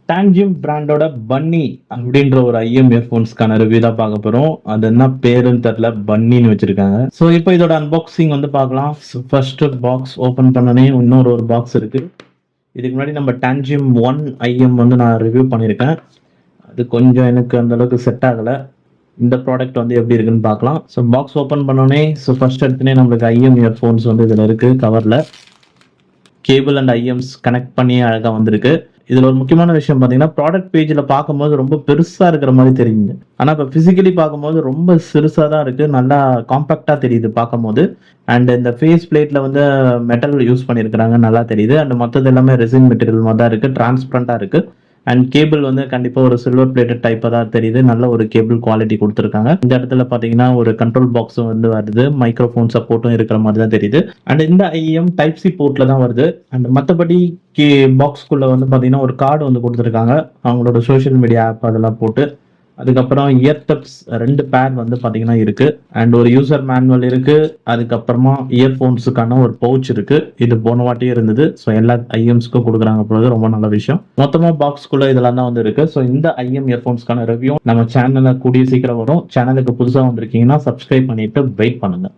டான்ஜிம் பிராண்டோட பன்னி அப்படின்ற ஒரு ஐஎம் இயர்போன்ஸ்க்கான ரிவ்யூ தான் பார்க்க போறோம். அது என்ன பேருன்னு தெரியல, பன்னின்னு வச்சிருக்காங்க. ஸோ இப்போ இதோட அன்பாக்சிங் வந்து பார்க்கலாம். ஃபர்ஸ்ட் பாக்ஸ் ஓபன் பண்ணனே இன்னொரு ஒரு பாக்ஸ் இருக்கு. இதுக்கு முன்னாடி நம்ம டான்ஜிம் 1 ஐஎம் வந்து நான் ரிவ்யூ பண்ணியிருக்கேன். அது கொஞ்சம் எனக்கு அந்த அளவுக்கு செட் ஆகல. இந்த ப்ராடக்ட் வந்து எப்படி இருக்குன்னு பார்க்கலாம். ஸோ பாக்ஸ் ஓபன் பண்ணோடனே ஃபர்ஸ்ட் எடுத்துனே நம்மளுக்கு ஐஎம் இயர்போன்ஸ் வந்து இதுல இருக்கு. கவர்ல கேபிள் அண்ட் ஐஎம்ஸ் கனெக்ட் பண்ணி அழகா வந்திருக்கு. இதுல ஒரு முக்கியமான விஷயம் பாத்தீங்கன்னா, ப்ராடக்ட் பேஜ்ல பார்க்கும்போது ரொம்ப பெருசா இருக்கிற மாதிரி தெரியுது. ஆனா இப்ப பிசிக்கலி பார்க்கும்போது ரொம்ப சிறுசா தான் இருக்கு. நல்லா காம்பாக்டா தெரியுது பார்க்கும்போது. அண்ட் இந்த ஃபேஸ் பிளேட்ல வந்து மெட்டல் யூஸ் பண்ணியிருக்கிறாங்க, நல்லா தெரியுது. அண்ட் மற்றது எல்லாமே ரெசின் மெட்டீரியல் மாதிரி தான் இருக்கு, டிரான்ஸ்பரண்டா இருக்கு. அண்ட் கேபிள் வந்து கண்டிப்பா ஒரு சில்வர் பிளேட்டட் டைப்பா தான் தெரியுது. நல்ல ஒரு கேபிள் குவாலிட்டி கொடுத்துருக்காங்க. இந்த இடத்துல பாத்தீங்கன்னா ஒரு கண்ட்ரோல் பாக்ஸ் வந்து வருது, மைக்ரோஃபோன் சப்போர்ட்டும் இருக்கிற மாதிரி தான் தெரியுது. அண்ட் இந்த ஐஎம் டைப் சி போர்ட்ல தான் வருது. அண்ட் மற்றபடி பாக்ஸ்குள்ள வந்து பாத்தீங்கன்னா ஒரு கார்டு வந்து கொடுத்துருக்காங்க, அவங்களோட சோஷியல் மீடியா ஆப் அதெல்லாம் போட்டு. அதுக்கப்புறம் இயர் டப்ஸ் 2 பேர் வந்து பாத்தீங்கன்னா இருக்கு. அண்ட் ஒரு யூசர் மேனுவல் இருக்கு. அதுக்கப்புறமா இயர்போன்ஸுக்கான ஒரு பவுச் இருக்கு. இது போன வாட்டியே இருந்தது. ஸோ எல்லா ஐஎம்ஸ்க்கும் கொடுக்குறாங்க போது, ரொம்ப நல்ல விஷயம். மொத்தமா பாக்ஸ்குள்ள இதெல்லாம் தான் வந்து இருக்கு. ஸோ இந்த ஐஎம் இயர்போன்ஸ்க்கான ரிவ்யூ நம்ம சேனல்ல கூடிய சீக்கிரம் வரும். சேனலுக்கு புதுசா வந்திருக்கீங்கன்னா சப்ஸ்கிரைப் பண்ணிட்டு வெயிட் பண்ணுங்க.